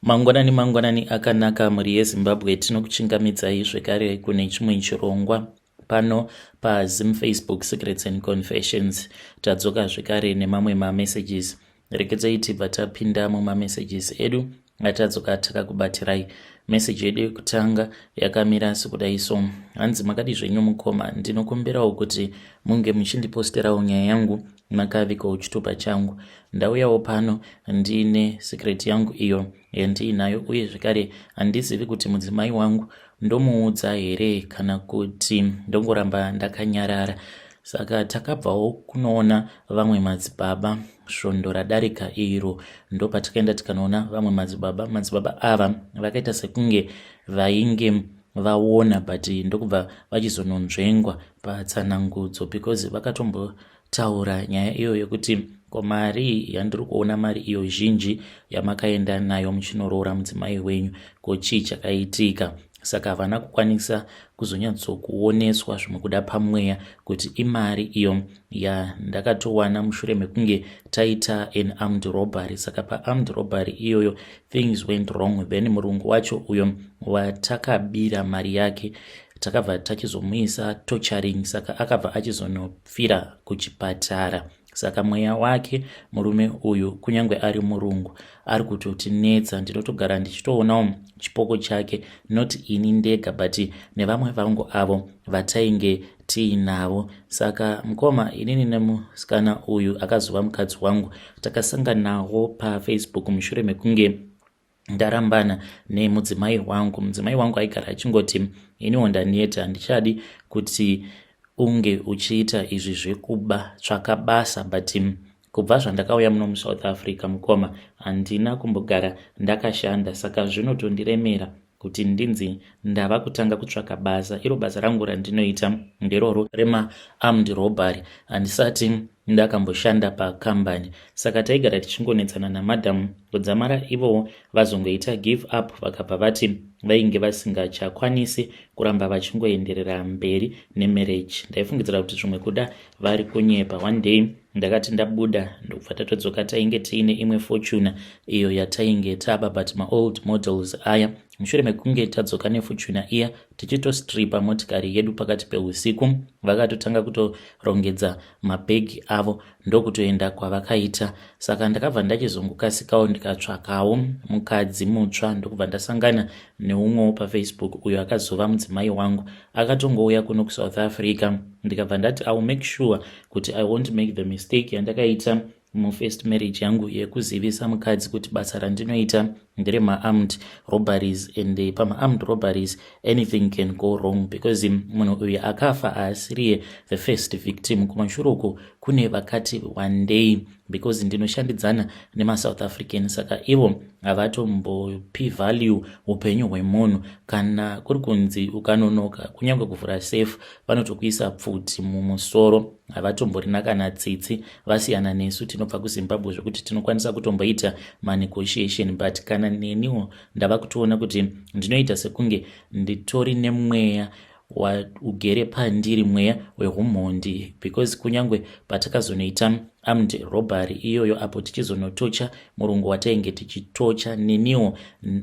Mangwanani akanaka muri yeZimbabwe, tinokuchingamidzai zvekare kune chimwe chirongwa pano paZim Facebook Secrets and Confessions. Tadzoka zvekare nemamwe mamessages. Reketai tibva tapinda mumamessages edu atadzoka takakubatirai. Message yedu yekutanga yakamira sekudai so: hanzi makadi zvenyu mukoma, ndinokumbirawo kuti munge muchindiposterawo nyaya yangu makavikawo chitupa changu. Ndauyawo pano ndine secret yangu iyo yandiinayo, uye zvekare handizivi kuti mudzimai wangu ndomuudza here kana kuti ndongoramba ndakanyarara. Saka takabvawo kunoona vamwe madzibaba svondo radarika iro, ndo patakaenda tikanoona vamwe madzibaba ava vakaita sekunge vainge vaona, but ndokubva vachizononzvengwa patsanangudzo, because vakatombotaura nyaya iyo yekuti mari yandiri kuona mari iyo zhinji yamakaenda nayo muchinoroora mudzimai wenyu, ko chii chakaitika? Saka havana kukwanisa kuzonyatsokuoneswa zvimwe kuda pamweya kuti imari iyo yandakatowana mushure mekunge taita an armed robbery. Saka paarmed robbery iyoyo things went wrong, then murungu wacho uyo watakabira mari yake takabva tachizomuisa torturing, saka akabva achizonofira kuchipatara. Saka mweya wake murume uyu, kunyange ari murungu, ari kutotinetsa. Ndinotogara ndichitoonawo chipoko chake, not ini ndega but nevamwe vangu avo vatainge tiinavo. Saka mukoma, inini nemusikana uyu akazova mukadzi wangu takasanganawo paFacebook mushure mekunge ndarambana nemudzimai wangu. Mudzimai wangu aigara achingoti iniwo ndaneta, handichadi kuti unge uchiita izvi zvekuba tsvaka basa, but kubva zvandakauya muno muSouth Africa mukoma, handina kumbogara ndakashanda. Saka zvinotondiremera kuti ndinzi ndava kutanga kutsvaka basa. Iro basa rangu randinoita nderoro rema-armed robbery, handisati ndakamboshanda pakambani. Saka taigara tichingonetsana namadhamu kudzamara ivo vazongoita give up, vakabva vati vainge vasingachakwanisi kuramba vachingoenderera mberi nemarriage. Ndaifungidzira kuti zvimwe kuda vari kunyepa. One day ndakati ndabuda ndokubva tatodzoka tainge tiine imwe Fortuna iyo yatainge taba, but maold models aya. Mushure mekunge tadzoka neFortuna iya tichitostripa motikari yedu pakati peusiku, vakatotanga kutorongedza mabhegi avo ndokutoenda kwavakaita. Saka ndakabva ndachizongokasikawo ndikatsvakawo mukadzi mutsva, ndokubva ndasangana neumwewo paFacebook uyo akazova mudzimai wangu. Akatongouya kuno kuSouth Africa, ndikabva ndati I will make sure kuti I won't make the mistake yandakaita mufirst marriage yangu yekuzivisa mukadzi kuti basa randinoita ndere ma-armed robberies, and pama-armed robberies anything can go wrong, because munhu uyu akafa asiriye the first victim. Kumashure uko kune vakati one day, because ndinoshandidzana nemaSouth African, saka ivo havatombopi value upenyu hwemunhu. Kana kuri kunzi ukanonoka, kunyange kuvhura safe vanotokuisa pfuti mumusoro, havatomborina kana tsitsi, vasiyana nesu tinobva kuZimbabwe zvokuti tinokwanisa kutomboita manegotiation. But kana neniwo ndava kutoona kuti ndinoita sekunge nditori nemweya ugere pandiri, mweya wehumhondi, because kunyange patakazonoita armed robbery iyoyo apo tichizonotocha murungu watainge tichitocha, neniwo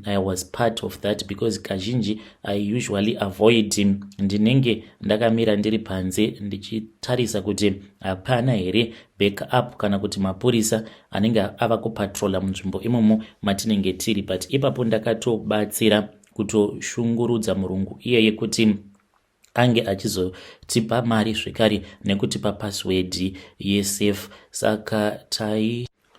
I was part of that, because kazhinji I usually avoid, ndinenge ndakamira ndiri panze ndichitarisa kuti hapana here backup kana kuti mapurisa anenge ava kupatrola munzvimbo imomo matinenge tiri. But ipapo ndakatobatsira kutoshungurudza murungu iyeye kuti ange achizotipa mari zvekare nekutipa password yesafe. Saka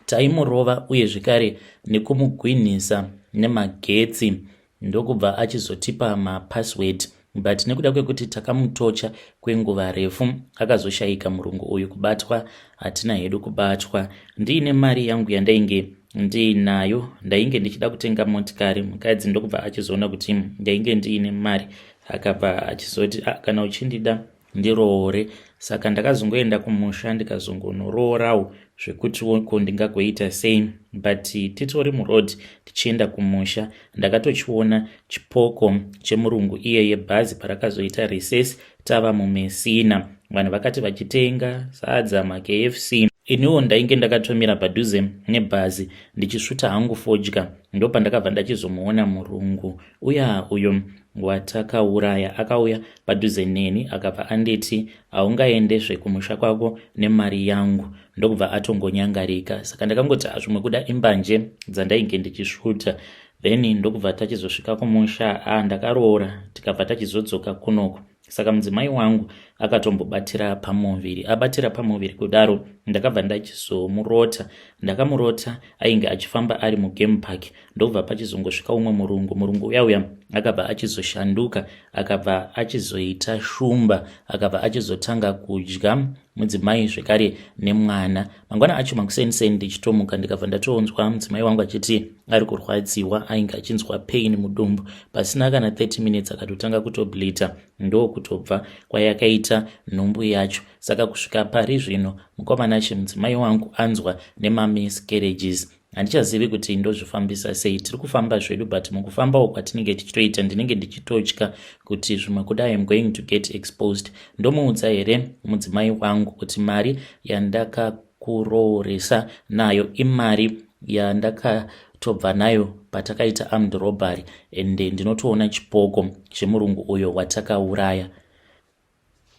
taimurova uye zvekare nekumugwinhisa nemagetsi, ndokubva achizotipa mapassword. But nekuda kwekuti takamutocha kwenguva refu akazoshayika murungu uyu kubatwa, hatina hedu kubatwa. Ndiine mari yangu yandainge ndiinayo, ndainge ndichida kutenga motikari. Mukadzi ndokubva achizoona kuti ndainge ndiine mari, akabva achizoti kana uchindida ndiroore. Saka ndakazongoenda kumusha ndikazongonoroorawo zvekuti ko ndingagoita sei. But titori muroad tichienda kumusha, ndakatochiona chipoko chemurungu iyeye bhazi parakazoita recess tava muMessina. Vanhu vakati vachitenga sadza, maKFC, iniwo ndainge ndakatomira padhuze nebhazi ndichisvuta hangu fodya. ndo pandakabva ndachizomuona murungu uya uyo watakauraya akauya padhuze neni akabva anditi haungaendezve kumusha kwako nemari yangu, ndokubva atongonyangarika. Saka ndakangoti zvimwe kuda imbanje dzandainge ndichisvuta. Then ndokubva tachizosvika kumusha ndakaroora tikabva tachizodzoka kunoko. Saka mudzimai wangu akatombobatira pamuviri. Abatira pamuviri kudaro ndakabva ndachizomurota. Ndakamurota ainge achifamba ari mugame park. Ndobva pachizongosvika umwe murungu uya akabva achizoshanduka, akabva achizoita shumba, akabva achizotanga kudya mudzimai zvekare nemwana. Mangwana acho makuseni ndichitomuka ndikabva ndatonzwa mudzimai wangu achiti ari kurwadziwa, ainge achinzwa pain mudumbu. Pasina kana 30 minutes akatotanga kutoblita, ndo kutobva kwayakaita nhumbu yacho. Saka kusvika pari zvino mukomana mudzimai wangu anzwa nemamiscarriages. Handichazivi kuti ndozvifambisa sei. Tiri kufamba zvedu, but mukufamba uko kwatinenge tichitoita ndinenge ndichitotya kuti zvimwe kudai I'm going to get exposed. Ndomuudza here mudzimai wangu kuti mari yandakakurooresa nayo imari yandakatobva nayo patakaita armed robbery, ende ndinotoona chipoko chemurungu uyo watakauraya.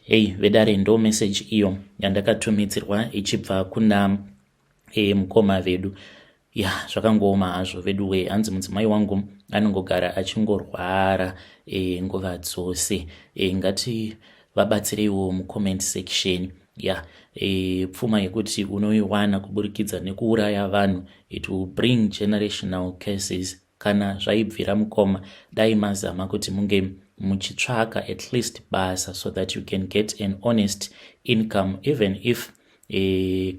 Hey vedare, ndo message iyo yandakatumidzirwa ichibva kuna mukoma vedu. Zvakangooma hazvo vedu we. Hanzi mudzimai wangu anongogara achingorwara nguva dzose. Ngati vabatsireiwo mucomment section. Pfuma yekuti unoiwana kuburikidza nekuuraya vanhu, it will bring generational cases. Kana zvaibvira mukoma, dai mazama kuti munge muchitsvaka at least basa so that you can get an honest income, even if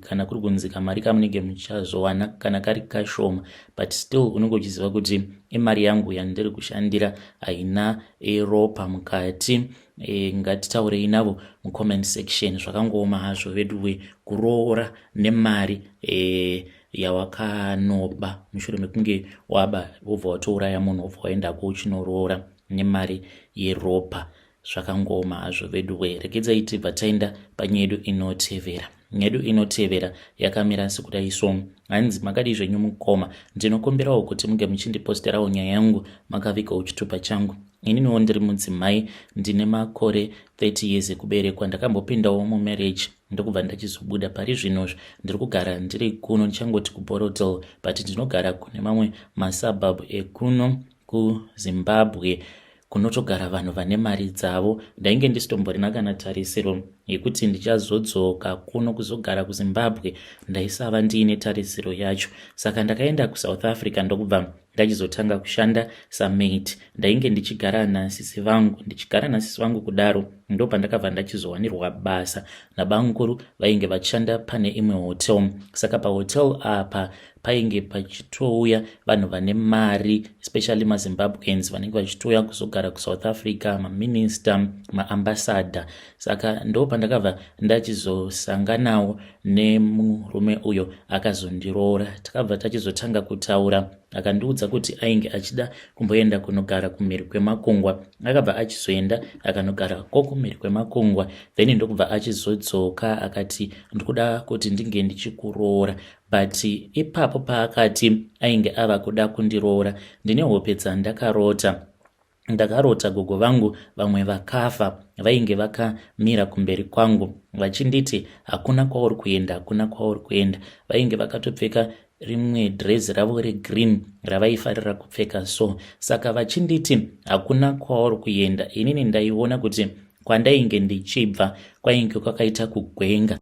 kana kuri kunzi kamari kamunenge muchazowana kana kari kashoma, but still unenge uchiziva kuti imari yangu yandiri kushandira haina ropa mukati. Ngatitaurei navo mucomment section. Zvakangooma hazvo veduwe kuroora nemari yawakanoba mushure mekunge waba wobva watouraya munhu wobva waendako uchinoroora nemari yeropa. Zvakangooma hazvo veduwe. Regedzai tibva taenda panyedu inotevera. Nyedu inotevera yakamira sekudai so. Hanzi makadi zvenyu mukoma, ndinokumbirawo kuti munge muchindiposterawo nyaya yangu makavikawo chitupa changu. Ininiwo ndiri mudzimai, ndine makore 30 years ekuberekwa. Ndakambopindawo mumarriage ndokubva ndachizobuda. Pari zvinozvo ndiri kugara ndiri kuno, ndichangoti kuBorodale, but ndinogara kune mamwe masabhabhu ekuno kuZimbabwe kunotogara vanhu vane mari dzavo. Ndainge ndisitomborina kana tarisiro yekuti ndichazodzoka kuno kuzogara kuZimbabwe, ndaisava ndiine tarisiro yacho. Saka ndakaenda kuSouth Africa ndokubva ndachizotanga kushanda samate. Ndainge ndichigara nasisi vangu kudaro ndo pandakabva ndachizowanirwa basa nabanguru vainge vachishanda pane imwe hotel. Saka pahotel apa painge pachitouya vanhu vane mari, especially maZimbabweans vanenge vachitouya kuzogara kuSouth Africa, maminister, maambassador. Saka ndo pandakabva ndachizosanganawo nemurume uyo akazondiroora. Takabva tachizotanga kutaura, akandiudza kuti ainge achida kumboenda kunogara kumhiri kwemakungwa. Akabva achizoenda akanogara kumhiri kwemakungwa, then ndokubva achizodzoka akati ndikuda kuti ndinge ndichikuroora. But ipapo paakati ainge ava kuda kundiroora, ndine hope dzandakarota. Ndakarota gogo vangu vamwe vakafa vainge vakamira kumberi kwangu vachinditi hakuna kwauri kuenda, hakuna kwauri kuenda. Vainge vakatopfeka rimwe dress ravo regreen ravaifarira kupfeka so. Saka vachinditi hakuna kwauri kuenda, inini ndaiona kuti kwandainge ndichibva kwainge kwakaita kugwenga.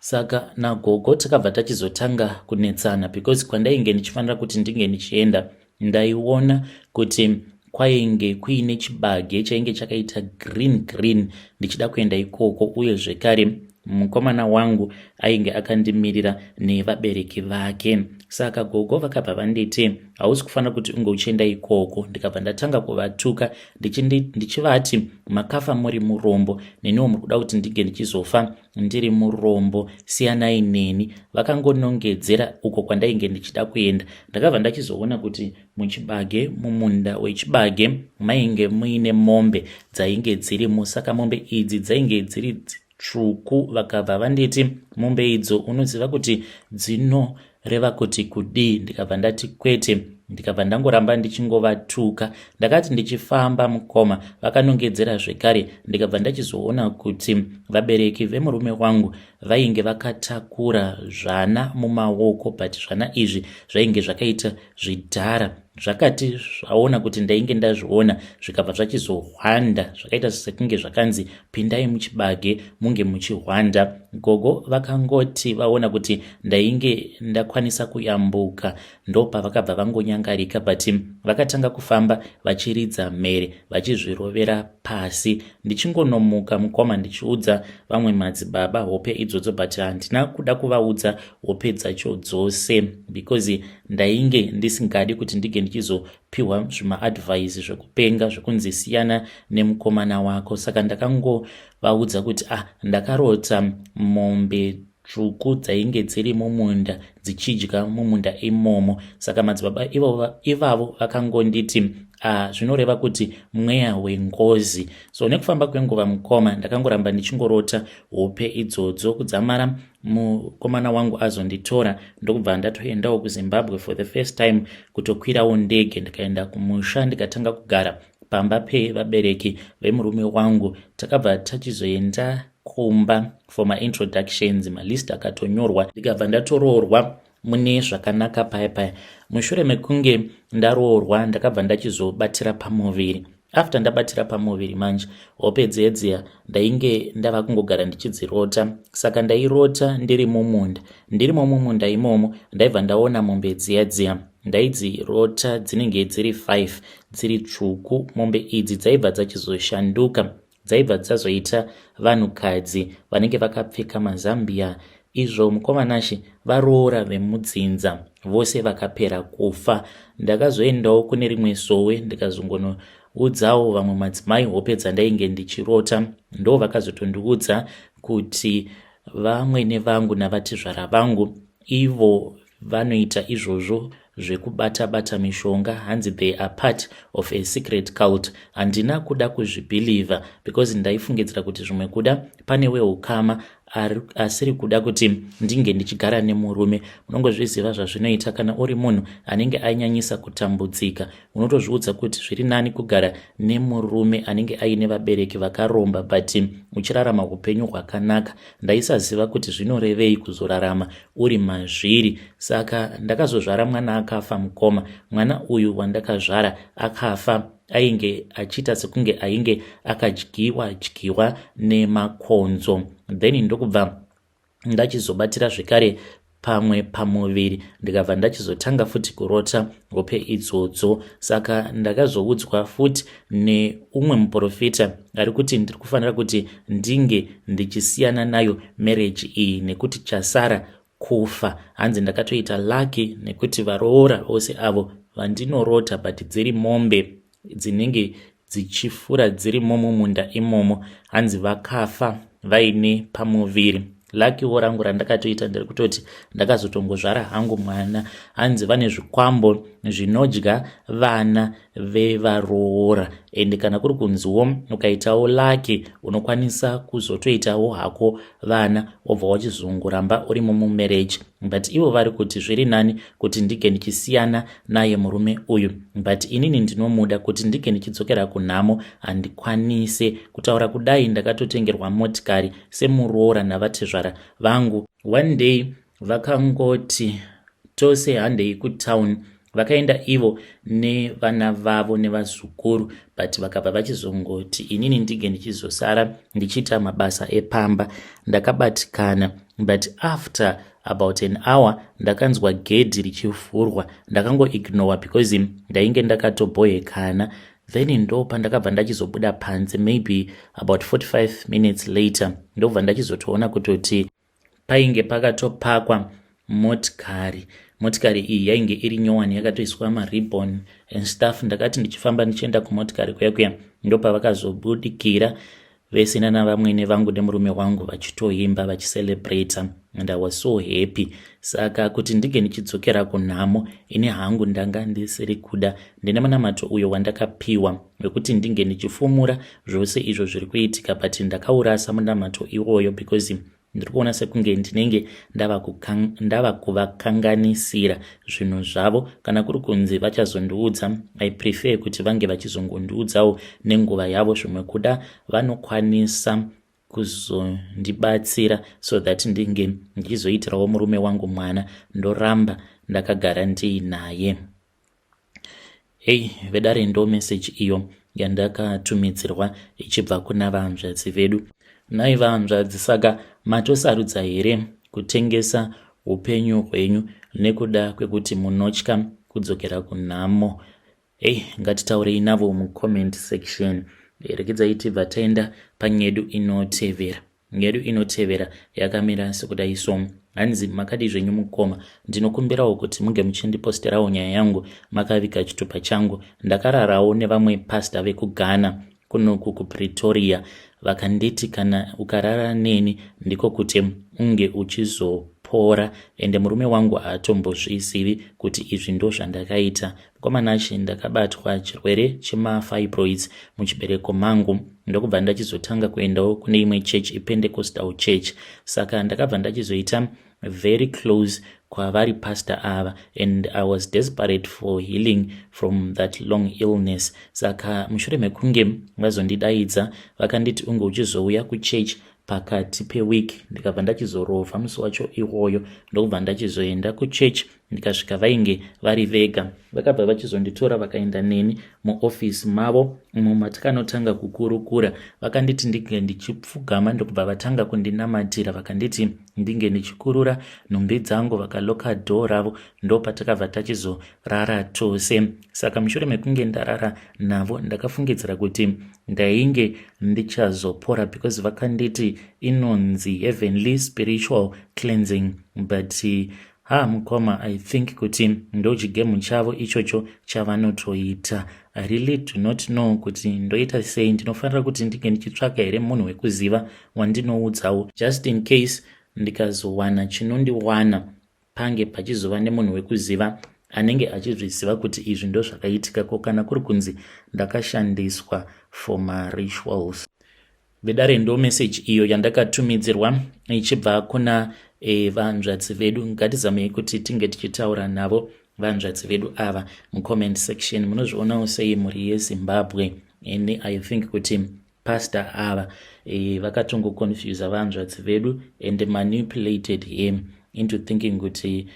Saka nagogo takabva tachizotanga kunetsana, because kwandainge ndichifanira kuti ndinge ndichienda ndaiona kuti kwainge kuine chibage chainge chakaita green ndichida kuenda ikoko. Uye zvekare mukomana wangu ainge akandimirira nevabereki vake. Saka gogo vakabva vanditi hausi kufanira kuti unge uchienda ikoko. Ndikabva ndatanga kuvatuka ndichivati makafa muri murombo, neniwo muri kuda kuti ndinge ndichizofa ndiri murombo, siyanai neni. Vakangonongedzera uko kwandainge ndichida kuenda. Ndakabva ndachizoona kuti muchibage, mumunda wechibage mainge muine mombe dzainge dzirimo. Saka mombe idzi dzainge dziri tsvuku vakabva vanditi mombe idzo unoziva kuti dzinoreva kuti kudii. Ndikabva ndati kwete, ndikabva ndangoramba ndichingovatuka. Ndakati ndichifamba mukoma vakanongedzera zvekare, ndikabva ndachizoona kuti vabereki vemurume wangu vainge vakatakura zvana mumaoko, but zvana izvi zvainge zvakaita zvidhara. Zvakati zvaona kuti ndainge ndazviona zvikabva zvachizohwanda, zvakaita sekunge zvakanzi pindai muchibage munge muchihwanda. Gogo vakangoti vaona kuti ndainge ndakwanisa kuyambuka, ndopa vakabva vangonyangarika, but vakatanga kufamba vachiridza mhere vachizvirovera pasi. Ndichingonomuka mukoma ndichiudza vamwe madzibaba hope idzodzo, but handina kuda kuvaudza hope dzacho dzose because ndainge ndisingadi kuti ndige ndichizopiwa zvimaadvhaisi zvekupenga zvekunzi siyana nemukomana wako. Saka ndakangovaudza kuti ndakarota mombe tsvuku dzainge dziri mumunda dzichidya mumunda imomo. Saka madzibaba ivavo vakangonditi zvinoreva kuti mweya wengozi. So nekufamba kwenguva mukoma ndakangoramba ndichingorota hope idzodzo kudzamara mukomana wangu azonditora ndokubva ndatoendawo kuZimbabwe for the first time, kutokwirawo ndege ndikaenda kumusha ndikatanga kugara pamba pevabereki vemurume wangu. Takabva tachizoenda kumba for my introductions, malist akatonyorwa, ndikabva ndatoroorwa mune zvakanaka paya. Mushure mekunge ndaroorwa ndakabva ndachizobatira pamuviri. After ndabatira pamuviri manje hope dzedziya ndainge ndava kungogara ndichidzirota. Saka ndairota ndiri mumunda imomo ndaibva ndaona mombe dziya ndaidzirota dzinenge dziri 5 dziri tsvuku. Mombe idzi dzaibva dzachizoshanduka, dzaibva dzazoita vanhukadzi vanenge vakapfeka mazambia. Izvo mukomanashi varoora vemudzinza vose vakapera kufa. Ndakazoendawo kune rimwe sowe ndikazongonoudzawo vamwe madzimai hope dzandainge ndichirota. Ndo vakazotondiudza kuti vamwene vangu navatizvara vangu ivo vanoita izvozvo zvekubata mishonga, hanzi they are part of a secret cult. Handina kuda kuzvibhilivha because ndaifungidzira kuti zvimwe kuda pane weukama asiri kuda kuti ndinge ndichigara nemurume. Unongozviziva zvazvinoita kana uri munhu anenge ainyanyisa kutambudzika. Unotozviudza kuti zviri nani kugara nemurume anenge aine vabereki vakaromba but uchirarama upenyu hwakanaka. Ndaisaziva kuti zvinorevei kuzorarama uri mazviri. Saka ndakazozvara mwana akafa mukoma. Mwana uyu wandakazvara akafa ainge achiita sekunge ainge akadyiwa nemakonzo. Then ndokubva ndachizobatira zvekare pamwe pamuviri, ndikabva ndachizotanga futi kurota hope idzodzo. Saka ndakazoudzwa futi neumwe muprofita ari kuti ndiri kufanira kuti ndinge ndichisiyana nayo marriage iyi nekuti chasara kufa. Hanzi ndakatoita lucky nekuti varoora ose avo vandinorota but dziri mombe dzinenge dzichifura dziri mumunda imomo, hanzi vakafa vaine pamuviri. Lakiwo rangu randakatoita ndiri kutoti ndakazotongozvara hangu mwana. Hanzi vane zvikwambo zvinodya vana vevaroora, ende kana kuri kunziwo ukaitawo laki unokwanisa kuzotoitawo hako vana wobva wachizongoramba uri mumarriage. But ivo vari kuti zviri nani kuti ndige ndichisiyana naye murume uyu, but inini ndinomuda kuti ndige ndichidzokera kunhamo handikwanise. Kutaura kudai ndakatotengerwa motikari semuroora navatezvara vangu. One day vakangoti tose handei kutown. Vakaenda ivo nevana vavo nevazukuru, but vakabva vachizongoti inini ndige ndichizosara ndichiita mabasa epamba. Ndakabatikana, but after about an hour ndakanzwa gedhi richivhurwa. Ndakangoignore because ndainge ndakatobhoyekana. Then ndopa ndakabva ndachizobuda panze, maybe about 45 minutes later ndobva ndachizotoona kutoti painge pakatopakwa motikari iyi yainge iri nyowani yakatoiswa maribbon and stuff. Ndakati ndichifamba ndichienda kumotikari kuya ndopa vakazobudikira vesina navamwene vangu nemurume wangu vachitoimba vachicelebrata, and I was so happy. Saka kuti ndinge ndichidzokera kunhamo, ini hangu ndanga ndisiri kuda. Ndine munamato uyo wandakapiwa wekuti ndinge ndichifumura zvose izvo zviri kuitika, but ndakaurasa munamato iwoyo because ndiri kuona sekunge ndinenge ndava kuvakanganisira zvinhu zvavo. Kana kuri kunzi vachazondiudza, I prefer kuti vange vachizongondiudzawo nenguva yavo. Zvimwe kuda vanokwanisa kuzondibatsira so that ndinge ndichizoitirawo murume wangu mwana, ndoramba ndakagara ndiinaye. Hey, vedare ndo message iyo yandakatumidzirwa ichibva kuna vahanzvadzi vedu. Nai vahanzvadzi, saka matosarudza here kutengesa upenyu hwenyu nekuda kwekuti munotya kudzokera kunhamo? Hey, ngatitaurei navo mucomment section. Rekedzai tibva taenda panyedu inotevera. Nyedu inotevera yakamira sekudai so. Hanzi makadi zvenyu mukoma, ndinokumbirawo kuti munge muchindiposterawo nyaya yangu makavika chitupa changu. Ndakararawo nevamwe pastor vekuGhana kunoku kuPretoria, vakanditi kana ukarara neni ndiko kuti unge uchizopora, ende murume wangu hatombozvizivi kuti izvi ndo zvandakaita. Mukomanachi ndakabatwa chirwere chemafibroids muchibereko mangu, ndokubva ndachizotanga kuendawo kune imwe church, iPentecostal church. Saka ndakabva ndachizoita very close kwavari pastor ava, and I was desperate for healing from that long illness. Saka mushure mekunge vazondidaidza vakanditi unge uchizouya kuchurch pakati peweek, ndikabva ndachizorova musi wacho iwoyo, ndokubva ndachizoenda kuchurch. Ndikasvika vainge vari vega, vakabva vachizonditora vakaenda neni muofisi mavo umo matakanotanga kukurukura. Vakanditi ndinge ndichipfugama, ndokubva vatanga kundinamatira, vakanditi ndinge ndichikurura nhumbi dzangu, vakaloka door ravo, ndo patakabva tachizorara tose. Saka mushure mekunge ndarara navo, ndakafungidzira kuti ndainge ndichazopora because vakanditi inonzi heavenly spiritual cleansing, but mukoma, I think kuti ndo chigemu chavo ichocho chavanotoita. I really do not know kuti ndoita sei. Ndinofanira kuti ndinge ndichitsvaka here munhu wekuziva wandinoudzawo, just in case ndikazowana chinondiwana pange pachizova nemunhu wekuziva anenge achizviziva kuti izvi ndo zvakaitika, kana kuri kunzi ndakashandiswa for my rituals. Vedare ndo message iyo yandakatumidzirwa ichibva kuna vahanzvadzi vedu. Ngatizamei kuti tinge tichitaura navo vahanzvadzi vedu ava mucomment section. Munozvionawo sei muri yeZimbabwe, and I think kuti pastor ava vakatongoconfuse vahanzvadzi vedu and manipulated him into thinking kuti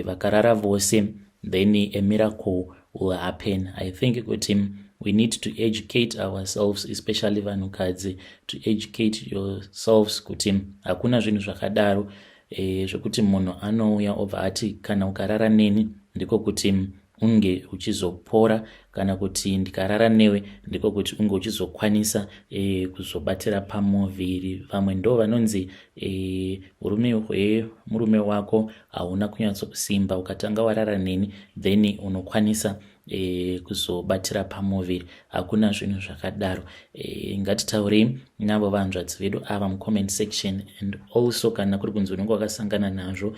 vakarara vose then a miracle will happen. I think kuti we need to educate ourselves, especially vanhukadzi, to educate yourselves kuti hakuna zvinhu zvakadaro zvekuti munhu anouya obva ati kana ukarara neni ndiko kuti unge uchizopora, kana kuti ndikarara newe ndiko kuti unge uchizokwanisa kuzobatira pamuviri. Vamwe ndo vanonzi urume hwemurume wako hauna kunyatsokusimba, ukatanga warara neni then unokwanisa kuzobatira pamuviri. Hakuna zvinhu zvakadaro. Ngatitaurei navo vahanzvadzi vedu ava mucomment section, and also kana kuri kunzi unenge wakasangana nazvo,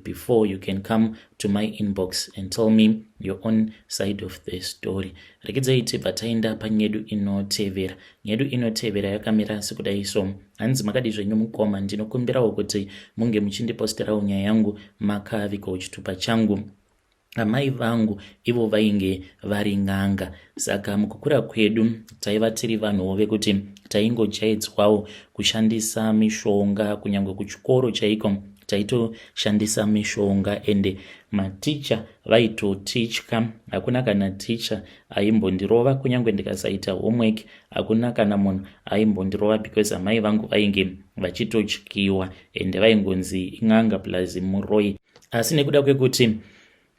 before you can come to my inbox and tell me your own side of the story. Rekedzai tibva taenda panyedu inotevera. Nyedu inotevera yakamira sekudai so. Hanzi makadi zvenyu mukoma, ndinokumbirawo kuti munge muchindiposterawo nyaya yangu makavikawo chitupa changu. Amai vangu ivo vainge vari n'anga, saka mukukura kwedu taiva tiri vanhuwo vekuti taingojaidzwawo kushandisa mishonga. Kunyange kuchikoro chaiko taitoshandisa mishonga, ende maticha vaitotitya. Hakuna kana ticha aimbondirova kunyange ndikasaita homework, hakuna kana munhu aimbondirova because amai vangu vainge vachitotyiwa ende vaingonzi ing'anga plus muroi. Asi nekuda kwekuti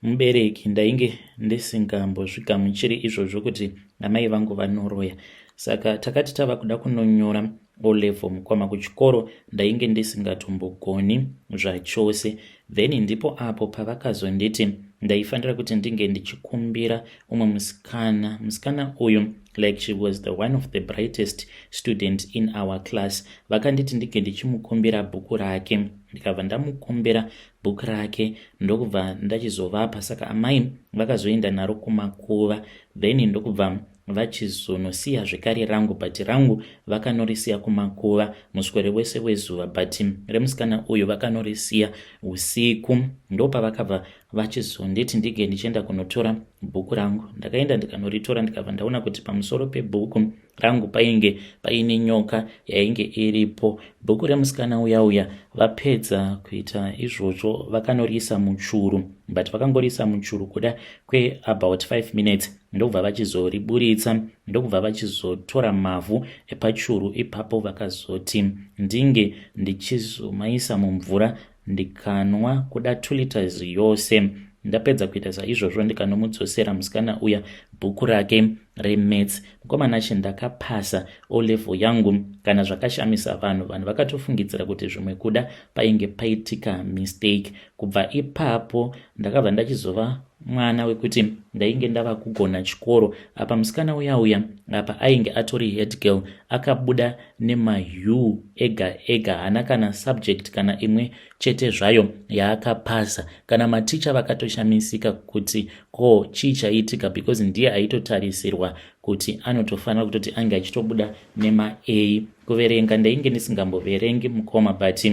mubereki ndainge ndisingambosvikamuchiri izvozvo kuti amai vangu vanoroya, saka takati tava kuda kunonyora O level mukoma kuchikoro ndainge ndisingatombogoni zvachose. Then ndipo apo pavakazonditi ndaifanira kuti ndinge ndichikumbira umwe musikana uyu, like she was the one of the brightest student in our class. Vakanditi ndinge ndichimukumbira bhuku rake. Ndikabva ndamukumbira bhuku rake ndokubva ndachizovapa. Saka amai vakazoenda naro kumakuva, then ndokubva vachizonosiya zvekare rangu, but rangu vakanorisiya kumakuva muswere wese wezuva, but remusikana uyu vakanorisiya usiku. Ndopavakabva vachizonditi ndige ndichienda kunotora bhuku rangu. Ndakaenda ndikanoritora, ndikabva ndaona kuti pamusoro pebhuku rangu painge paine nyoka yainge iripo. Bhuku remusikana uya vapedza kuita izvozvo vakanoriisa muchuru, but vakangoriisa muchuru kuda kwe about 5 minutes ndokubva vachizoriburitsa, ndokubva vachizotora mavhu epachuru ipapo vakazoti ndinge ndichizomaisa mumvura ndikanwa kuda 2 liters yose. Ndapedza kuita saizvozvo ndikanomudzosera musikana uya bhuku rake remaths. Mukomana ndakapasa O level yangu. Kana zvakashamisa vanhu vakatofungidzira kuti zvimwe kuda painge paitika mistake. Kubva ipapo ndakabva ndachizova mwana wekuti ndainge ndava kugona chikoro. Apa musikana uya apa ainge atori head girl, akabuda nemaU ega, hana kana subject kana imwe chete zvayo yaakapasa. Kana maticha vakatoshamisika kuti ko chii chaitika, because ndiye aitotarisirwa kuti anotofanira kutoti ange achitobuda nema-A. Kuverenga ndainge ndisingamboverengi mukoma, but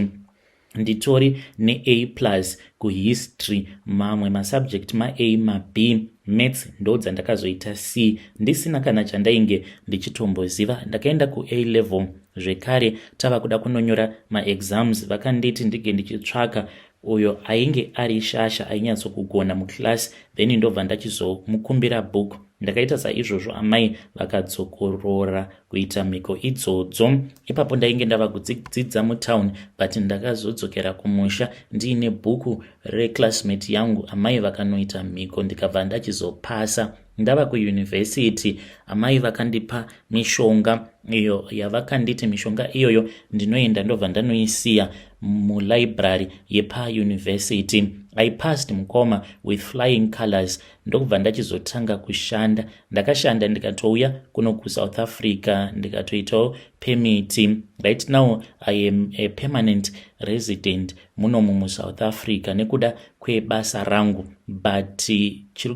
nditori ne-A+ kuhistory, mamwe masubject ma-A ma-B, maths ndo dzandakazoita C, ndisina kana chandainge ndichitomboziva. Ndakaenda ku-A level zvekare tava kuda kunonyora ma-exams, vakanditi ndige ndichitsvaka uyo ainge ari shasha ainyatsokugona muklasi, then ndobva ndachizomukumbira bhuku. Ndakaita saizvozvo amai vakadzokorora kuita mhiko idzodzo. Ipapo ndainge ndava kudzidza mutown, but ndakazodzokera kumusha ndiine bhuku reclassmate yangu. Amai vakanoita mhiko, ndikabva ndachizopasa. Ndava kuyunivhesiti, amai vakandipa mishonga iyo yavakanditi mishonga iyoyo ndinoenda ndobva ndanoisiya mulibrary yepauniversity. I passed mukoma with flying colors. Ndokubva ndachizotanga kushanda. Ndakashanda ndikatouya kuno kuSouth Africa, ndikatoitawo permit. Right now I am a permanent resident muno muSouth Africa nekuda kwebasa rangu, but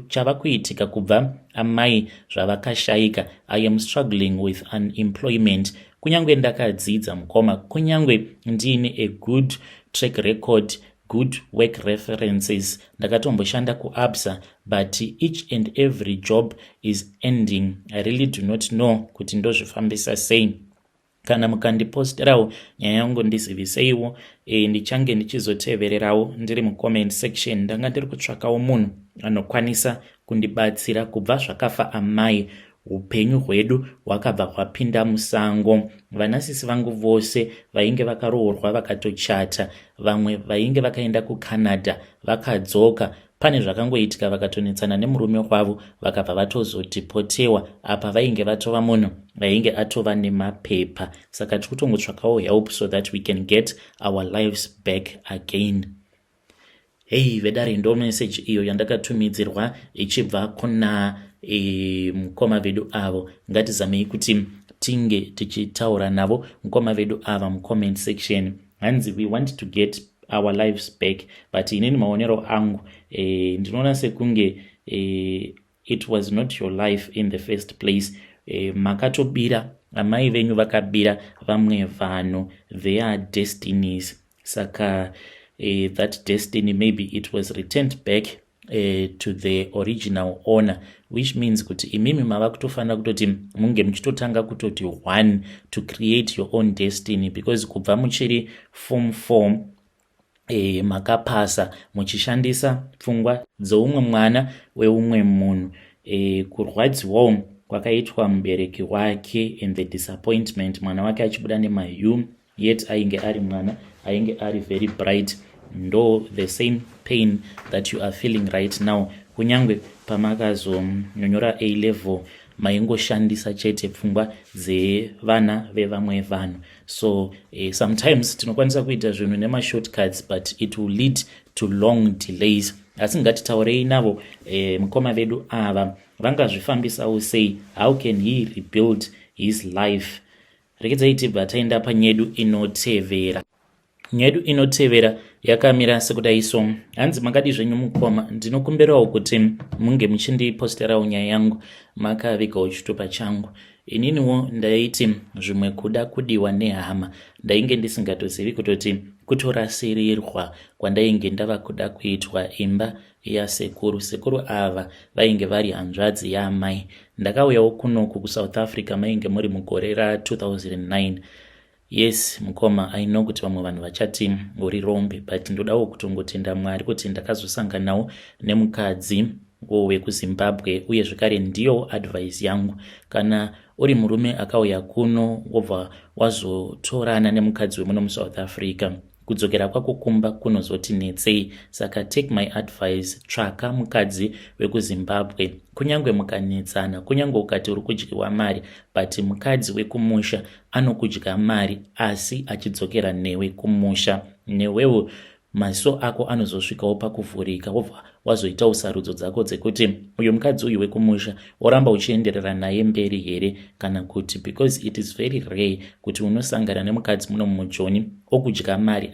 chava kuitika kubva amai zvavakashayika. I am struggling with unemployment. Kunyangwe ndakadzidza mukoma, kunyangwe ndiine a good track record, good work references, ndakatomboshanda kuABSA, but each and every job is ending. I really do not know kuti ndozvifambisa sei. Kana mukandiposterawo nyaya yangu ndizivise ndichange ndichizotevererawo ndiri mucomment section. Ndanga ndiri kutsvakawo munhu anokwanisa kundibatsira kubva zvakafa amai. Upenyu hwedu hwakabva hwapinda musango. Vanasisi vangu vose vainge vakaroorwa vakatochata, vamwe vainge vakaenda kuCanada vakadzoka. Pane zvakangoitika vakatonetsana nemurume wavo vakabva vatozodhipotewa. Apa vainge vatova munhu vainge atova nemapepa. Saka tikutongotsvakawo help so that we can get our lives back again. Hey vedare, ndo message iyo yandakatumidzirwa ichibva kuna mukoma vedu avo. Ngatizamei kuti tinge tichitaura navo mukoma vedu ava mucomment section. Hanzi we want to get our lives back, but inini maonero angu ndinoona sekunge it was not your life in the first place. Makatobira, amai venyu vakabira vamwe vanhu their destinies. Saka that destiny, maybe it was returned back to the original owner, which means kuti imimi mava kutofanira kutoti munge muchitotanga kutoti one to create your own destiny, because kubva muchiri form 4 makapasa muchishandisa pfungwa dzoumwe mwana weumwe munhu. Kurwadziwawo kwakaitwa mubereki wake and the disappointment, mwana wake achibuda nemaU, yet ainge ari mwana ainge ari very bright. Ndo the same pain that you are feeling right now. Kunyangwe pamakazonyonyora A level maingoshandisa chete pfungwa dzevana vevamwe vanhu. So sometimes tinokwanisa kuita zvinhu nema shortcuts, but it will lead to long delays. asi ngatitaurei navo mukoma vedu ava vangazvifambisawo sei. How can he rebuild his life? Rekedzai tibva taenda panyedu inotevera. Nyedu inotevera yakamira sekudai so: hanzi makadi zvenyu mukoma, ndinokumbirawo kuti munge muchindiposterawo nyaya yangu makavigawo chitupa changu. Ininiwo ndaiti zvimwe kuda kudiwa nehama ndainge ndisingatozivi kutoti kutorasirirwa kwandainge ndava kuda kuitwa imba yasekuru. Sekuru ava vainge vari hanzvadzi yaamai. Ndakauyawo kunoku kuSouth Africa mainge muri mugore ra2009. Yes, mukoma, I know kuti vamwe vanhu vachati uri rombe, but ndodawo kutongotenda Mwari kuti ndakazosanganawo nemukadzi wekuZimbabwe, uye zvekare ndiyo advice yangu. Kana uri murume akauya kuno wobva wazotorana nemukadzi wemuno muSouth Africa, kudzokera kwako kumba kunozoti netsei. Saka take my advice, tsvaka mukadzi wekuZimbabwe. Kunyange mukanetsana, kunyange ukati uri kudyiwa mari, but mukadzi wekumusha anokudya mari asi achidzokera newe kumusha. Newewo maziso ako anozosvikawo pakuvhurika, wobva wazoitawo sarudzo dzako dzekuti uyu mukadzi uyu wekumusha oramba uchienderera naye mberi here kana kuti, because it is very rare kuti unosangana nemukadzi muno mujoni okudya mari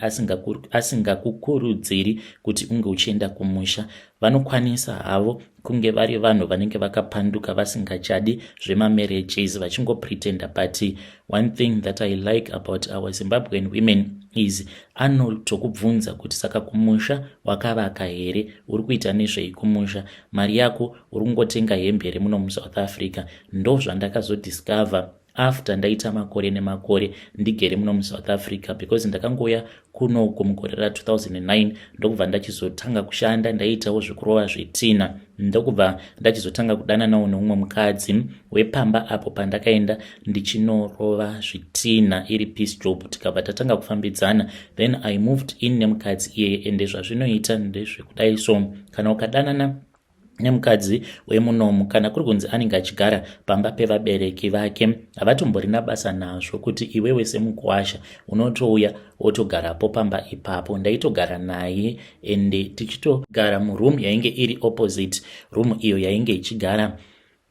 asingakukurudziri kuti unge uchienda kumusha. Vanokwanisa havo kunge vari vanhu vanenge vakapanduka vasingachadi zvemamarriages vachingopretenda, but one thing that I like about our Zimbabwean women is anotokubvunza kuti saka kumusha wakavaka here, uri kuita nezvei kumusha, mari yako uri kungotenga hembe here muno muSouth Africa. Ndo zvandakazodiscover after ndaita makore nemakore ndigere muno muSouth Africa, because ndakangoya kunoku mugore ra2009 ndokubva ndachizotanga kushanda, ndaitawo zvekurova zvetina, ndokubva ndachizotanga kudananawo neumwe mukadzi wepamba apo pandakaenda ndichinorova zvitina iri peace job, tikabva tatanga kufambidzana, then I moved in nemukadzi iye. Ende zvazvinoita ndezvekudai so, kana ukadanana nemukadzi wemunomu, kana kuri kunzi anenge achigara pamba pevabereki vake, havatomborina basa nazvo kuti iwewe semukuwasha unotouya wotogarapo pamba ipapo. Ndaitogara naye ende tichitogara muroom yainge iri opposite room iyo yainge ichigara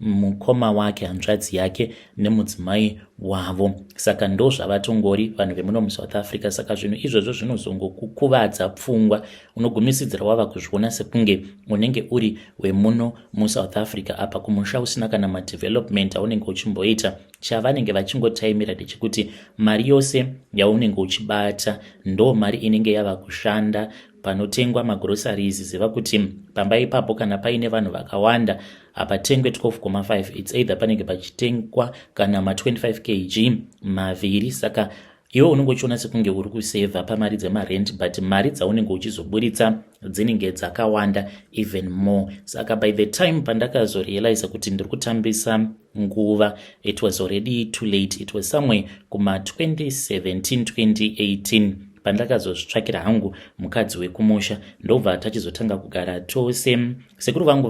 mukoma wake, hanzvadzi yake nemudzimai wavo. Saka ndo zvavatongori vanhu vemuno muSouth Africa. Saka zvinhu izvozvo zvinozongokukuvadza pfungwa, unogumisidzira wava kuzviona sekunge unenge uri wemuno muSouth Africa apa kumusha usina kana madevelopment aunenge uchimboita. Chavanenge vachingotaimira ndechekuti mari yose yaunenge uchibata ndo mari inenge yava kushanda panotengwa magroceries. Ziva kuti pamba ipapo kana paine vanhu vakawanda hapatengwe 12.5, it's either panenge pachitengwa kana ma25 kg maviri. Saka iwe unenge uchiona sekunge uri kuseva pamari dzemarent, but mari dzaunenge uchizoburitsa dzinenge dzakawanda even more. Saka by the time pandakazorealize kuti ndiri kutambisa nguva, it was already too late. It was somewhere kuma 2017 2018 pandakazozvitsvakira hangu mukadzi wekumusha, ndobva tachizotanga kugara tose. Sekuru vangu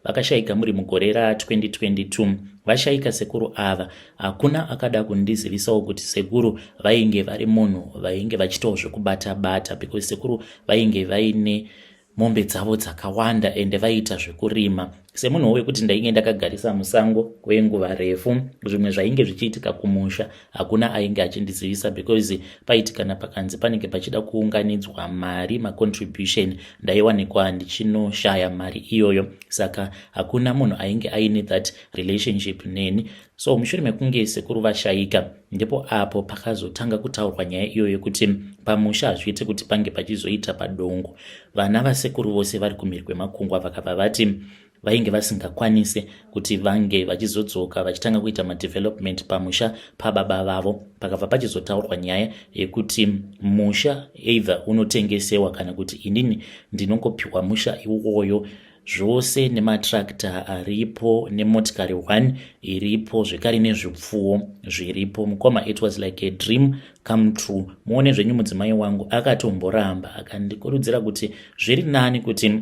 vakashayika muri mugore ra2022. Vashayika sekuru ava, hakuna akada kundizivisawo kuti sekuru vainge vari munhu vainge vachitawo zvekubata-bata, because sekuru vainge vaine mombe dzavo dzakawanda ende vaita zvekurima. Semunhu wekuti ndainge ndakagarisa musango kwenguva refu, zvimwe zvainge zvichiitika kumusha hakuna ainge achindizivisa, because paitikana pakanzi panenge pachida kuunganidzwa mari, macontribution, ndaiwanikwa ndichinoshaya mari iyoyo. Saka hakuna munhu ainge aine that relationship neni. So mushure mekunge sekuru vashayika, ndipo apo pakazotanga kutaurwa nyaya iyoyo kuti pamusha hazviite kuti pange pachizoita padongo. Vana vasekuru vose vari kumhiri kwemakungwa vakabva vati vainge vasingakwanise kuti vange vachizodzoka vachitanga kuita madevelopment pamusha pababa vavo. Pakabva pachizotaurwa nyaya yekuti musha either unotengesewa kana kuti inini ndinongopiwa musha iwoyo, zvose nematrakta aripo nemotikari 1 iripo, zvekare nezvipfuwo zviripo. Mukoma, it was like a dream come true. Muone zvenyu mudzimai wangu akatomboramba akandikurudzira kuti zviri nani kuti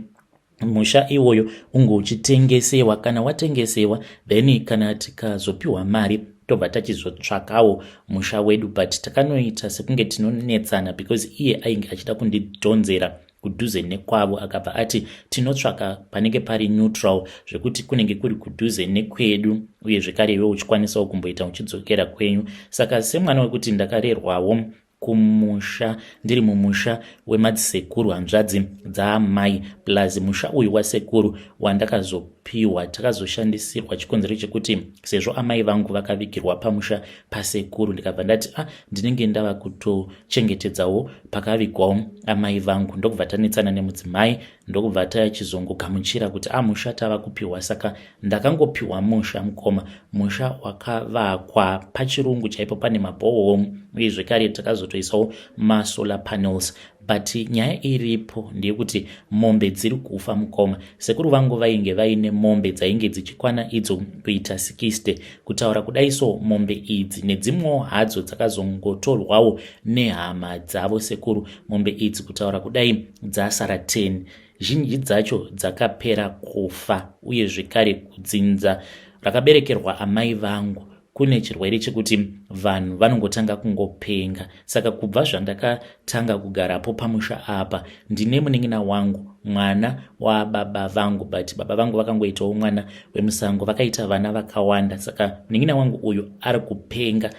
musha iwoyo unge uchitengesewa. Kana watengesewa, then kana tikazopiwa mari tobva tachizotsvakawo musha wedu, but takanoita sekunge tinonetsana, because iye ainge achida kundidhonzera kudhuze nekwavo akabva ati tinotsvaka panenge pari neutral zvekuti kunenge kuri kudhuze nekwedu uye zvekare iwe uchikwanisawo kumboita uchidzokera kwenyu. Saka semwana wekuti ndakarerwawo kumusha ndiri mumusha wemadzisekuru hanzvadzi dzaamai plus musha uyu wasekuru wandakazopiwa takazoshandisirwa chikonzero chekuti sezvo amai vangu vakavigirwa pamusha pasekuru ndikabva ndati ndinenge ndava kutochengetedzawo pakavigwawo amai vangu ndokubva tanetsana nemudzimai ndokubva tachizongogamuchira kuti musha tava kupiwa. Saka ndakangopiwa musha mukoma, musha wakavakwa pachirungu chaipo pane mabohom uye zvekare takazotoisawo masolar panels. But nyaya iripo ndeyekuti mombe dziri kufa mukoma. Sekuru vangu vainge vaine mombe dzainge dzichikwana idzo kuita 60 kutaura kudaiso mombe idzi nedzimwewo hadzo dzakazongotorwawo nehama dzavo sekuru. Mombe idzi kutaura kudai dzasara 10, zhinji dzacho dzakapera kufa uye zvekare kudzinza. Rakaberekerwa amai vangu kune chirwere chekuti vanhu vanongotanga kungopenga. Saka kubva zvandakatanga kugarapo pamusha apa ndine munin'ina wangu mwana wababa vangu, but baba vangu vakangoitawo mwana wemusango, vakaita vana vakawanda. Saka munin'ina wangu uyu ari kupenga,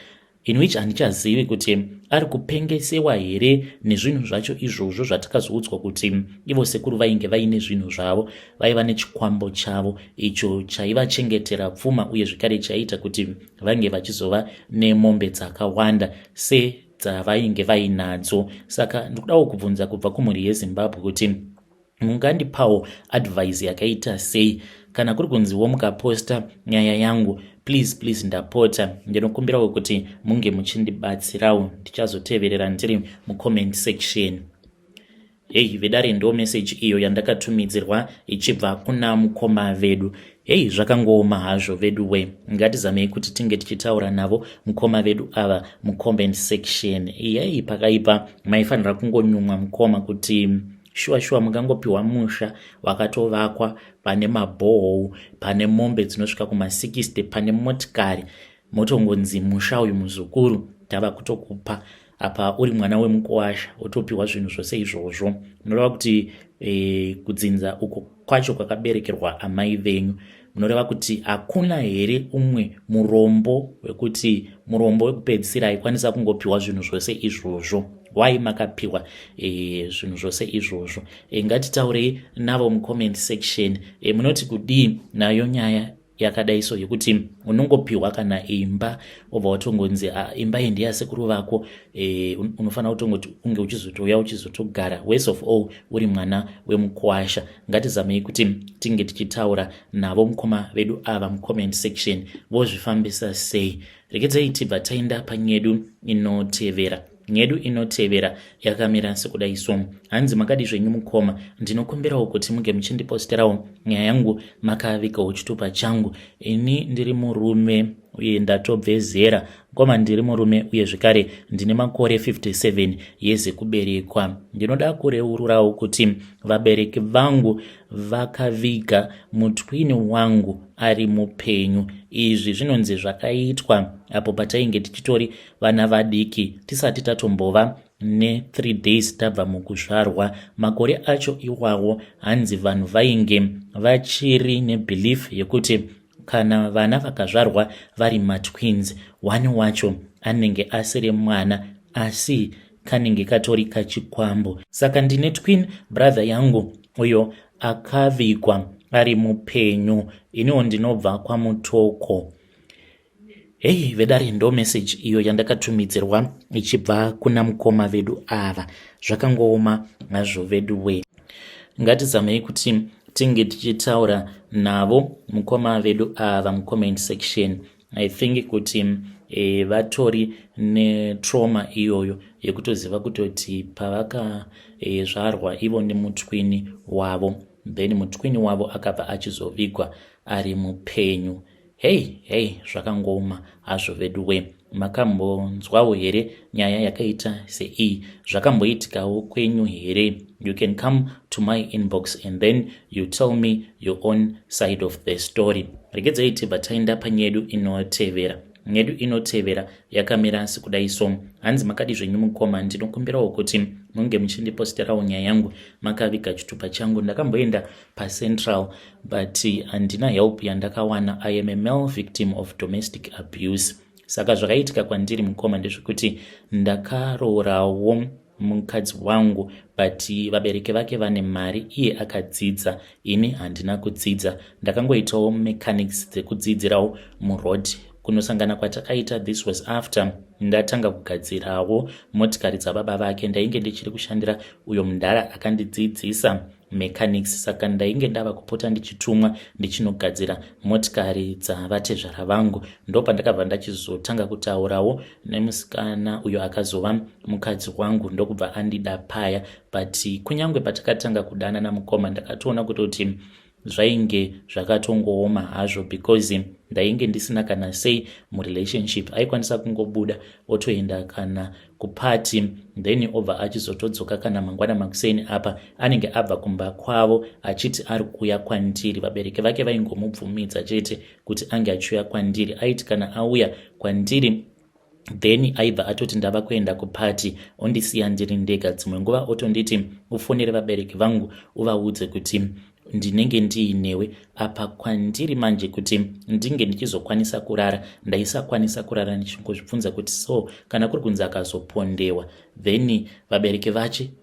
in which handichazivi kuti ari kupengesewa here nezvinhu zvacho izvozvo zvatakazoudzwa kuti ivo sekuru vainge vaine zvinhu zvavo, vaiva nechikwambo chavo icho chaivachengetera pfuma uye zvekare chaita kuti vange vachizova nemombe dzakawanda sedzavainge vainadzo. Saka ndikudawo kubvunza kubva kumhuri yeZimbabwe kuti mungandipawo advice yakaita sei kana kuri kunziwo mukaposta nyaya yangu. Please ndapota ndinokumbirawo kuti munge muchindibatsirawo, ndichazoteverera ndiri mucomment section. Vedare ndo message iyo yandakatumidzirwa ichibva kuna mukoma vedu. Zvakangooma hazvo vedu we, ngatizamei kuti tinge tichitaura navo mukoma vedu ava mucomment section. Pakaipa maifanira kungonyumwa mukoma kuti shuwa mungangopiwa musha wakatovakwa pane mabohou, pane mombe dzinosvika kuma60, pane motikari, motongonzi musha uyu muzukuru tava kutokupa apa uri mwana wemukuwasha otopiwa zvinhu zvose izvozvo. Munoreva kuti kudzinza uko kwacho kwakaberekerwa amai venyu, munoreva kuti hakuna here umwe murombo wekupedzisira aikwanisa kungopiwa zvinhu zvose izvozvo? Why makapiwa zvinhu zvose izvozvo? Ngatitaurei navo mucomment section. Munoti kudii nayo nyaya yakadaiso yekuti unongopiwa kana imba obva watongonzi imba iyi ndeyasekuru vako, unofanira kutongoti unge uchizotouya uchizotogara, worst of all uri mwana wemukuwasha. Ngatizamei kuti tinge tichitaura navo mukoma vedu ava mucomment section vozvifambisa sei. Rekedzai tibva taenda panyedu inotevera. Nyedu inotevera yakamira sekudaiso. Hanzi makadi zvenyu mukoma, ndinokumbirawo kuti munge muchindiposterawo nyaya yangu makavikawo chitupa changu. Ini ndiri murume uye ndatobvezera, koma ndiri murume uye zvekare ndine makore 57 yeze kuberekwa. Ndinoda kureururawo kuti vabereki vangu vakaviga mutwini wangu ari mupenyu. Izvi zvinonzi zvakaitwa apo patainge tichitori vana vadiki tisati tatombova ne3 days tabva mukuzvarwa. Makore acho iwawo hanzi vanhu vainge vachiri nebelief yekuti kana vana vakazvarwa vari matwins, wani wacho anenge asiri mwana asi kanenge katori kachikwambo. Saka ndine twin brother yangu uyo akavigwa ari mupenyu, iniwo ndinobva kwamutoko. Vedare ndo message iyo yandakatumidzirwa ichibva kuna mukoma vedu ava. Zvakangooma nazvo vedu we. Ngatizamei kuti tinge tichitaura navo mukoma vedu ava mucomment section. I think kuti vatori netrauma iyoyo yekutoziva kutoti pavakazvarwa ivo nemutwini wavo, then mutwini wavo akabva achizovigwa ari mupenyu. Zvakangooma hazvo vedu we. Makambonzwawo here nyaya yakaita sei? Zvakamboitikawo kwenyu here? You can come to my inbox and then you tell me your own side of the story. Regedzai tibva taenda panyedu inotevera. yedu inotevera yakamira sekudai so. Hanzi makadi zvenyu mukoma, ndinokumbirawo kuti munge muchindiposterawo nyaya yangu makaviga chitupa changu. Ndakamboenda paCentral but handina help yandakawana. I am a male victim of domestic abuse. Saka zvakaitika kwandiri mukoma ndezvekuti ndakarorawo mukadzi wangu but vabereki vake vane mari, iye akadzidza, ini handina kudzidza. Ndakangoitawo mechanics dzekudzidzirawo muroad kunosangana kwatakaita. This was after ndatanga kugadzirawo motikari dzababa vake. Ndainge ndichiri kushandira uyo mudhara akandidzidzisa mechanics, saka ndainge ndava kupota ndichitumwa ndichinogadzira motikari dzavatezvara vangu. Ndopa ndakabva ndachizotanga kutaurawo nemusikana uyo akazova mukadzi wangu, ndokubva andida paya. But kunyange patakatanga kudana namukoma ndakatoona kuti zvainge zvakatongooma hazvo because ndainge ndisina kana sei murelationship. Aikwanisa kungobuda otoenda kana kupati then obva achizotodzoka kana mangwana makuseni apa anenge abva kumba kwavo achiti ari kuuya kwandiri. Vabereki vake vaingomubvumidza chete kuti ange achiuya kwandiri. Aiti kana auya kwandiri then aibva atoti ndava kuenda kupati ondisiya ndiri ndega. Dzimwe nguva otonditi ufonere vabereki vangu uvaudze kuti ndinenge ndiinewe apa kwandiri manje kuti ndinge ndichizokwanisa kurara. Ndaisakwanisa kurara ndichingozvibvunza kuti so kana kuri kunzi akazopondewa then vabereki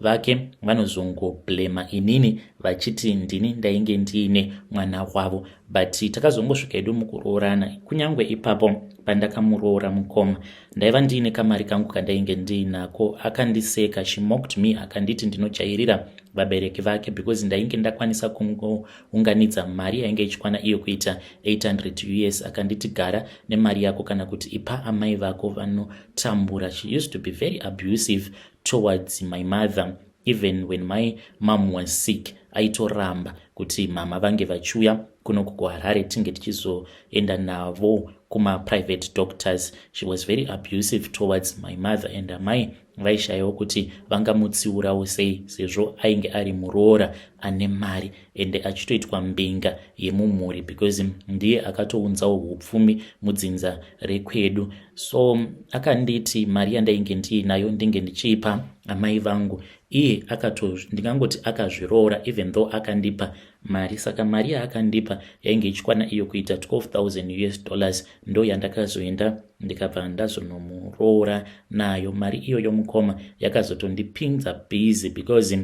vake vanozongoblema inini vachiti ndini ndainge ndiine mwana wavo. But takazongosvika edu mukuroorana. Kunyange ipapo pandakamuroora mukoma ndaiva ndiine kamari kangu kandainge ndiinako. Akandiseka, she mocked me, akanditi ndinojairira vabereki vake because ndainge ndakwanisa kungounganidza mari yainge ichikwana iyo kuita 800 US. Akanditi gara nemari yako kana kuti ipa amai vako vanotambura. She used to be very abusive towards my mother. Even when my mom was sick, aitoramba kuti mama vange vachiuya kunoku kuHarare tinge tichizoenda navo kuma private doctors. She was very abusive towards my mother and amai vaishayawo kuti vangamutsiurawo sei sezvo ainge ari muroora ane mari ende achitoitwa mbinga yemumhuri because ndiye akatounzawo upfumi mudzinza rekwedu. So akanditi mari yandainge ndiinayo ndinge ndichipa amai vangu. Iye ndingangoti akazviroora even though akandipa mari. Saka mari yaakandipa yainge ichikwana iyo kuita $12,000 US. Ndo yandakazoenda ndikabva ndazonomuroora nayo. Mari iyo yomukoma yakazotondipinza busy because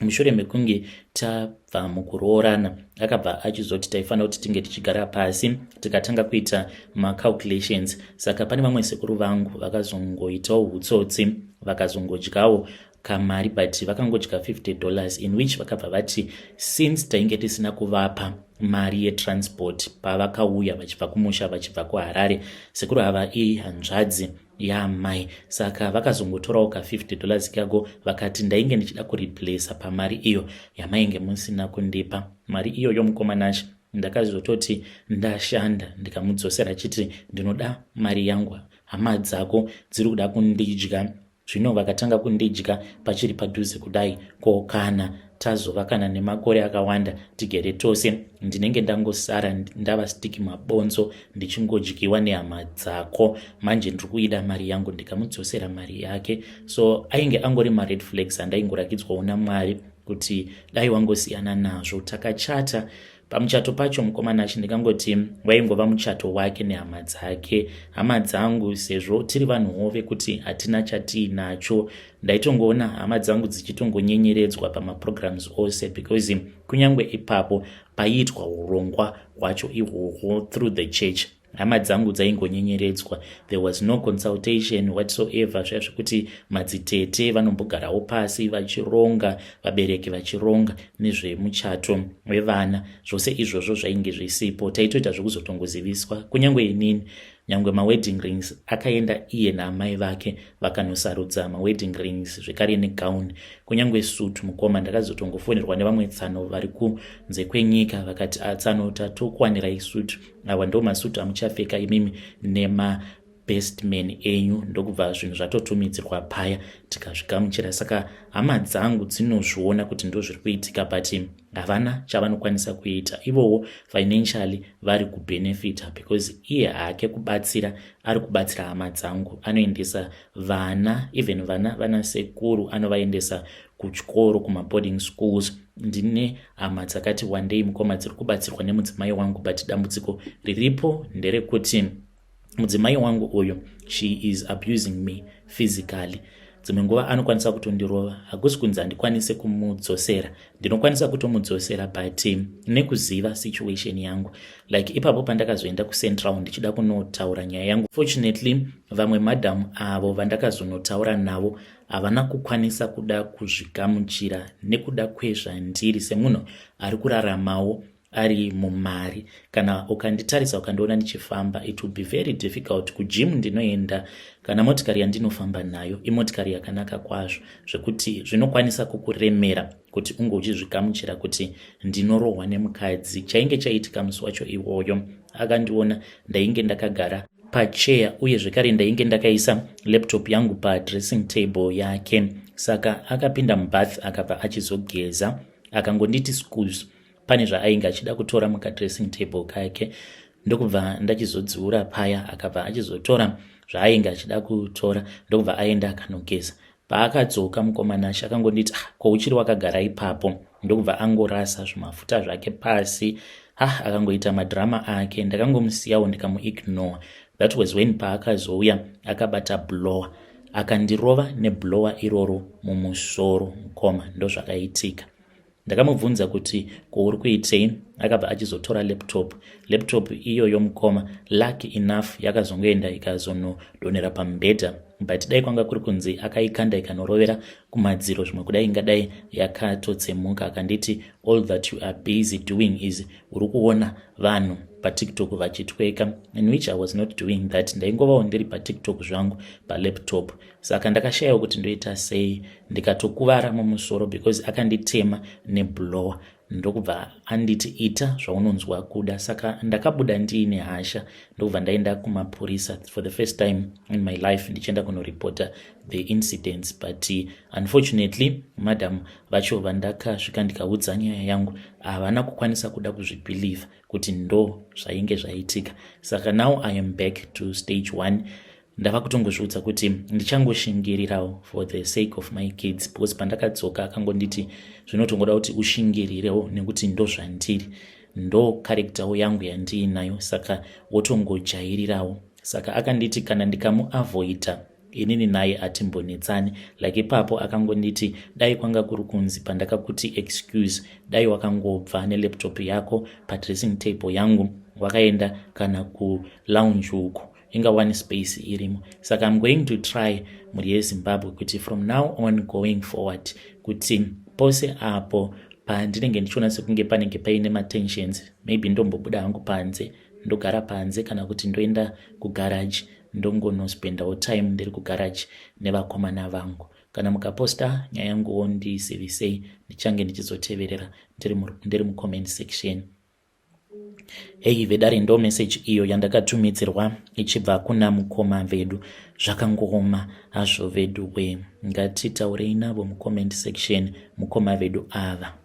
mushure mekunge tabva mukuroorana akabva achizoti taifanira kuti tinge tichigara pasi tikatanga kuita macalculations. Saka pane vamwe sekuru vangu vakazongoitawo hutsotsi vakazongodyawo kamari but vakangodya $50 in which vakabva vati since tainge tisina kuvapa mari yetransport pavakauya vachibva kumusha vachibva kuHarare, sekuru ava ihanzvadzi yaamai. Saka vakazongotorawo ka$50 kako vakati ndainge ndichida kureplace pamari iyo yamainge musina kundipa. Mari iyo yomukomanashi ndakazototi ndashanda ndikamudzosera chiti ndinoda mari yangu, hama dzako dziri kuda kundidya. Zvino vakatanga kundidya pachiri padhuze kudai kokana tazova kana nemakore akawanda tigere tose ndinenge ndangosara ndava stiki mabonzo ndichingodyiwa nehama dzako. Manje ndiri kuida mari yangu. Ndikamudzosera mari yake. So ainge angori mared flags andaingorakidzwawo naMwari kuti dai wangosiyana nazvo. Takachata. Pamuchato pacho mukomanashi ndingangoti waingova muchato wake nehama dzake. Hama dzangu sezvo tiri vanhu hove kuti hatina chatiinacho, ndaitongoona hama dzangu dzichitongonyenyeredzwa pamaprograms ose because kunyange ipapo paiitwa urongwa hwacho ihwohwo through the church. Hama dzangu dzaingonyenyeredzwa. There was no consultation whatsoever. Zvazvokuti madzitete vanombogarawo pasi vachironga, vabereki vachironga nezvemuchato wevana. Zvose izvozvo zvainge zvisipo. Taitoita zvekuzotongoziviswa. Kunyange inini nyangwe mawedding rings akaenda iye naamai vake vakanosarudza mawedding rings zvekare negauni. Kunyange suit mukoma ndakazotongofonerwa nevamwe tsano vari kunze kwenyika vakati tsano tatokuwanirai suit. Awa ndo masutu amuchapfeka imimi nema best man enyu. Ndokubva zvinhu zvatotumidzirwa paya tikazvigamuchira. Saka hama dzangu dzinozviona kuti ndo zviri kuitika but havana chavanokwanisa kuita ivowo financially vari kubenefita because iye haake kubatsira ari kubatsira hama dzangu anoendesa vana even vana sekuru anovaendesa kuchikoro kumaboarding schools. Ndine hama dzakati one day mukoma dziri kubatsirwa nemudzimai wangu but dambudziko riripo nderekuti mudzimai wangu uyu she is abusing me physically. Dzimwe nguva anokwanisa kutondirova, hakusi kunzi handikwanise kumudzosera, ndinokwanisa kutomudzosera but nekuziva situation yangu like ipapo pandakazoenda kuCentral ndichida kunotaura nyaya yangu. Fortunately vamwe madam avo vandakazonotaura navo havana kukwanisa kuda kuzvigamuchira nekuda kwezvandiri semunhu ari kuraramawo ari mumari. Kana ukanditarisa ukandiona ndichifamba it will be very difficult. Kujimu ndinoenda kana motikari yandinofamba nayo imotikari yakanaka kwazvo zvekuti zvinokwanisa kukuremera kuti unge uchizvigamuchira kuti ndinorohwa nemukadzi. Chainge chaitika musi wacho iwoyo akandiona ndainge ndakagara pacheya uye zvekare ndainge ndakaisa laptop yangu padressing table yake, saka akapinda mubath akabva achizogeza akangonditi scuse pane zvaainge achida kutora mukadressing table kake. Ndokubva ndachizodziura paya akabva achizotora zvaainge achida kutora ndokubva aenda akanogeza. Paakadzoka mukomana acho akangonditi ko uchiri wakagara ipapo, ndokubva angorasa zvimafuta zvake pasi akangoita madhirama ake. Ndakangomusiyawo ndikamuignore. That was when paakazouya akabata blower akandirova neblower iroro mumusoro mukoma. Ndo zvakaitika. Ndakamubvunza kuti ko uri kuitei, akabva achizotora laptop iyoyo mukoma. Lucky enough yakazongoenda ikazonodonera pamubhedha but dai kwanga kuri kunzi akaikanda ikanorovera kumadziro zvimwe kudai ingadai yakatotsemuka. Akanditi all that you are busy doing is uri kuona vanhu paTikTok vachitweka, in which I was not doing that. Ndaingovawo ndiri paTikTok zvangu palaptop. Saka ndakashayawo kuti ndoita sei, ndikatokuvara mumusoro because akanditema neblower. Ndokubva anditi ita zvaunonzwa kuda. Saka ndakabuda ndiine hasha ndokubva ndaenda kumapurisa for the first time in my life ndichienda kunoripota the incidents but unfortunately madam vacho vandakasvika ndikaudza nyaya yangu havana kukwanisa kuda kuzvibelieve kuti ndo zvainge zvaitika. Saka now I am back to stage 1. Ndava kutongozviudza kuti ndichangoshingirirawo for the sake of my kids because pandakadzoka akangonditi zvinotongoda kuti ushingirirewo nekuti ndo zvandiri, ndo karektawo yangu yandiinayo, saka wotongojairirawo. Saka akanditi kana ndikamuavoida inini naye atimbonetsani. Like ipapo akangonditi dai kwanga kuri kunzi pandakakuti excuse dai wakangobva nelaptop yako padressing table yangu wakaenda kana kulounge uko inga one space irimo. Saka I'm going to try muri yeZimbabwe kuti from now on going forward kuti pose apo pandinenge ndichiona sekunge panenge paine matensions maybe ndombobuda hangu panze ndogara panze kana kuti ndoenda kugarage ndongonospendawo time ndiri kugarage nevakomana vangu. Kana mukaposta nyaya yanguwo ndizivisei ndichange ndichizoteverera ndiri mucomment section. Hey vedare ndo message iyo yandakatumidzirwa ichibva kuna mukoma vedu. Zvakangoma hazvo vedu we, ngatitaurei navo mucomment section mukoma vedu ava.